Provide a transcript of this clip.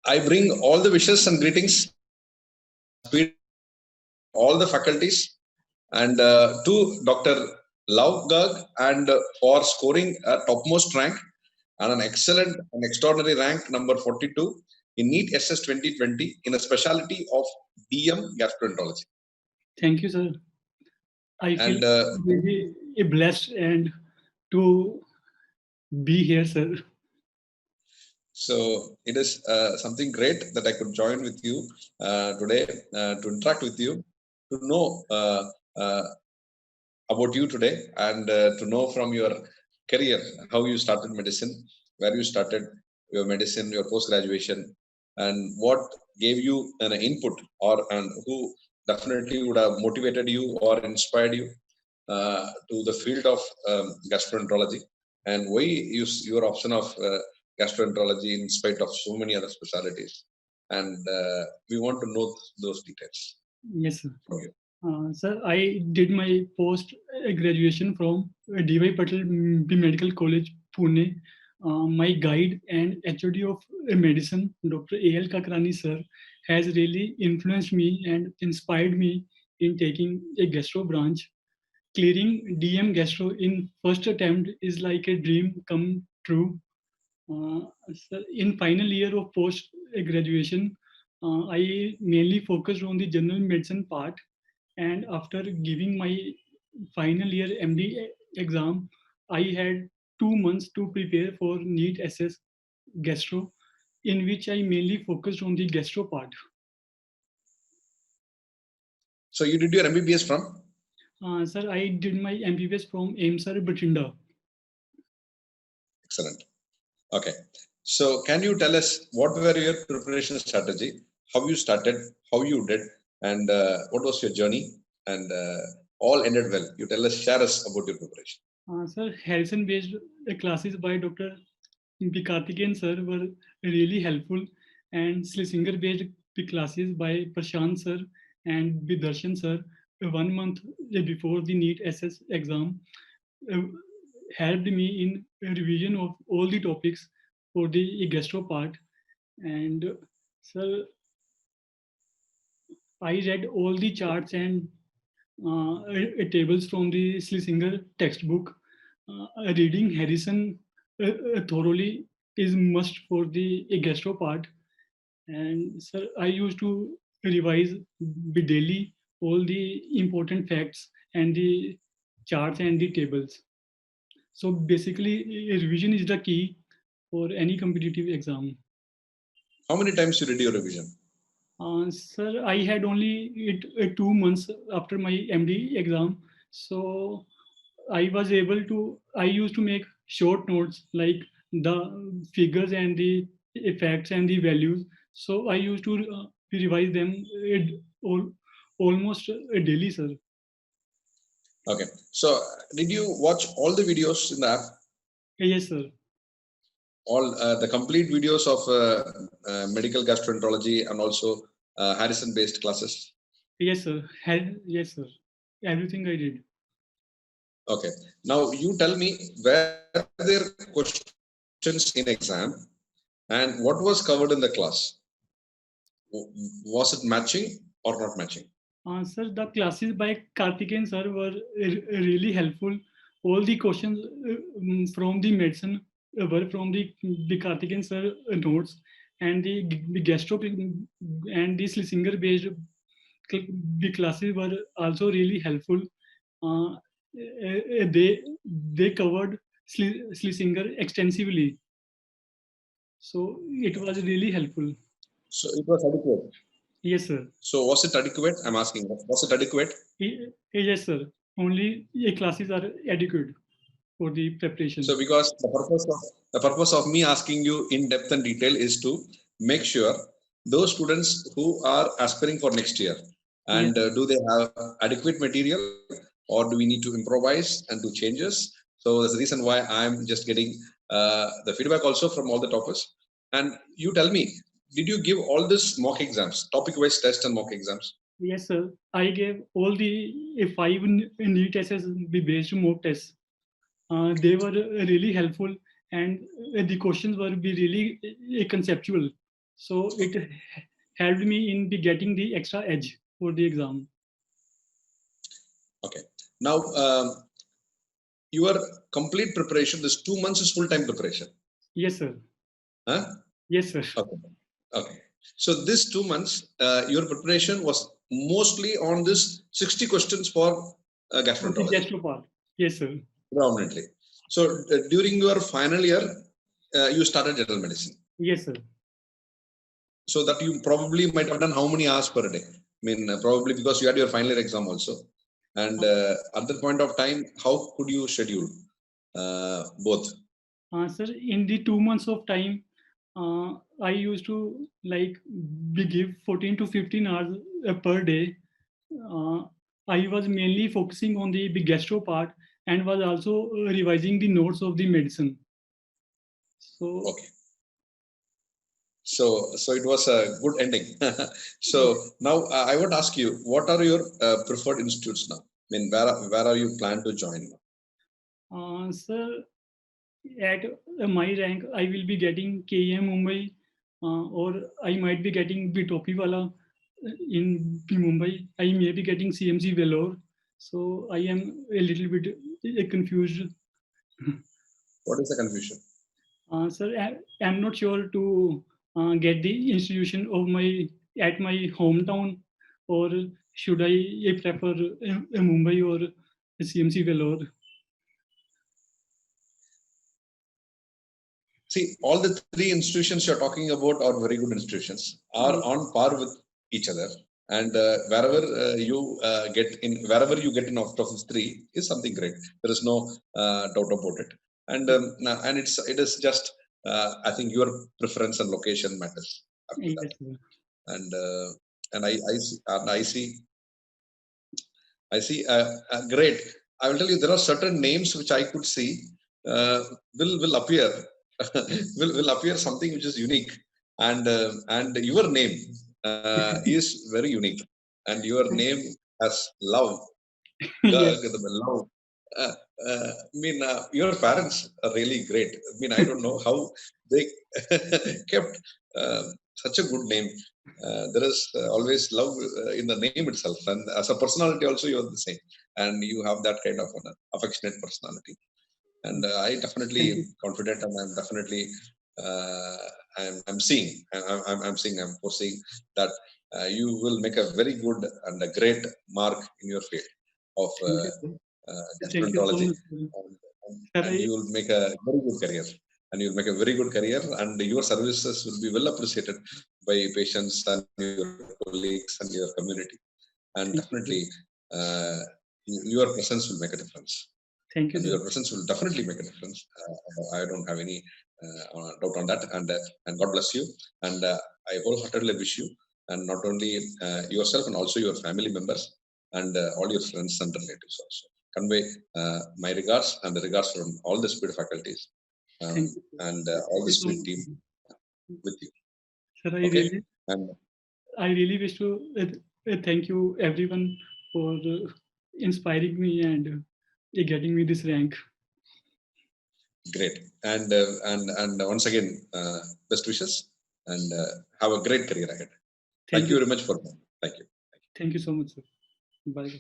I bring all the wishes and greetings, all the faculties, and to Dr. Love Garg, and for scoring a topmost rank and an excellent and extraordinary rank number 42 in NEET SS 2020 in a specialty of DM gastroenterology. Thank you, sir. I feel And really blessed and to be here, sir. so it is something great that I could join with you today to interact with you, to know uh, about you today, and to know from your career how you started medicine, where you started your medicine, your post graduation, and what gave you an input, or and who definitely would have motivated you or inspired you to the field of gastroenterology, and why your option of gastroenterology in spite of so many other specialties. And we want to know those details Yes, sir. from you. Sir, I did my post graduation from D.Y. Patel Medical College, Pune. My guide and HOD of medicine, Dr. A.L. Kakrani sir, has really influenced me and inspired me in taking a gastro branch. Clearing DM gastro in first attempt is like a dream come true. Sir, in final year of post graduation, I mainly focused on the general medicine part, and after giving my final year MD exam, I had 2 months to prepare for NEET SS gastro, in which I mainly focused on the gastro part. So you did your MBBS from? Sir, I did my MBBS from AIMSR Batinda. Excellent. Okay. So can you tell us what were your preparation strategy? How you started, how you did, and what was your journey? And all ended well. You tell us, share us about your preparation. Sir, Harrison-based classes by Dr. Karthikeyan sir were really helpful, and Schlesinger-based classes by Prashant sir and Bidarshan sir 1 month before the NEET SS exam uh, helped me in revision of all the topics for the gastro part. And sir, I read all the charts and tables from the Schlesinger textbook. Reading Harrison thoroughly is must for the gastro part. And sir, I used to revise daily all the important facts and the charts and the tables. So basically, revision is the key for any competitive exam. How many times you did your revision? Sir, I had only 2 months after my MD exam, so I was able to. I used to make short notes like the figures and the effects and the values. So I used to revise them almost daily, sir. Okay. So did you watch all the videos in the app? Yes, sir. All the complete videos of medical gastroenterology and also Harrison-based classes? Yes, sir. Yes, sir. Everything I did. Okay. Now you tell me, were there questions in exam, and what was covered in the class? Was it matching or not matching? Sir, the classes by Karthikeyan sir were really helpful. All the questions from the medicine were from the Karthikeyan sir notes, and the gastro and the Schlesinger based the classes were also really helpful. Uh, they covered Schlesinger extensively, so it was really helpful. So it was adequate. Yes, sir. So was it adequate? I'm asking. Was it adequate? Yes, sir. Only classes are adequate for the preparation. So because the purpose of me asking you in depth and detail is to make sure those students who are aspiring for next year, Yes. and do they have adequate material, or do we need to improvise and do changes? So that's the reason why I'm just getting the feedback also from all the toppers. And you tell me, did you give all this mock exams, topic-wise test and mock exams? Yes, sir. I gave all the five NEET tests based mock tests. They were really helpful, and the questions were be really conceptual. So it helped me in getting the extra edge for the exam. Okay. Now, your complete preparation, this 2 months is full-time preparation. Yes, sir. Huh? Yes, sir. Okay. Okay. So this 2 months, your preparation was mostly on this 60 questions for The gastroenterology, gastro part. Yes, sir. predominantly. So during your final year, you started general medicine. Yes, sir. So that you probably might have done how many hours per day? I mean, probably because you had your final year exam also. And at that point of time, how could you schedule both? Sir, in the 2 months of time, I used to like give 14 to 15 hours per day. Uh, I was mainly focusing on the gastro part and was also revising the notes of the medicine. So, Okay. So it was a good ending. So now I would ask you, what are your preferred institutes now? I mean, where are you plan to join now? sir, at my rank, I will be getting KEM Mumbai, or I might be getting Bitopiwala in Mumbai. I may be getting CMC Vellore. So I am a little bit confused. What is the confusion? Sir, I'm not sure to get the institution of my at my hometown, or should I prefer Mumbai or CMC Vellore? See, all the three institutions you're talking about are very good institutions, are on par with each other. And wherever wherever you get in out of these three is something great. There is no doubt about it. And it is just I think your preference and location matters up to that. Yes, sir. And I see. Great. I will tell you there are certain names which I could see will appear will appear something which is unique, and your name is very unique, and your name has love. Yes. The love. Uh, I mean, your parents are really great. I mean, I don't know how they kept such a good name. There is always love in the name itself, and as a personality also you are the same, and you have that kind of an affectionate personality. And I definitely Thank you. confident, and I'm definitely I'm seeing, I'm foreseeing that you will make a very good and a great mark in your field of Thank you, sir. Thank you so gastroenterology, much, sir. and, Sir, and you will make a very good career. And you'll make a very good career, and your services will be well appreciated by patients and your colleagues and your community. And thank you, definitely, sir. uh, your presence will make a difference. Thank you, And sir. your presence will definitely make a difference. I don't have any doubt on that. And God bless you. And I wholeheartedly wish you, and not only yourself, and also your family members, and all your friends and relatives also. Convey my regards and the regards from all the spirit faculties, Thank you, sir. and all Thank the you so spirit much, team sir. with you. Sir, Okay. And I really wish to thank you everyone for inspiring me and getting me this rank. great. And once again, best wishes, and have a great career ahead. Thank Thank you you. very much for that. Thank you. Thank you so much, sir. Bye.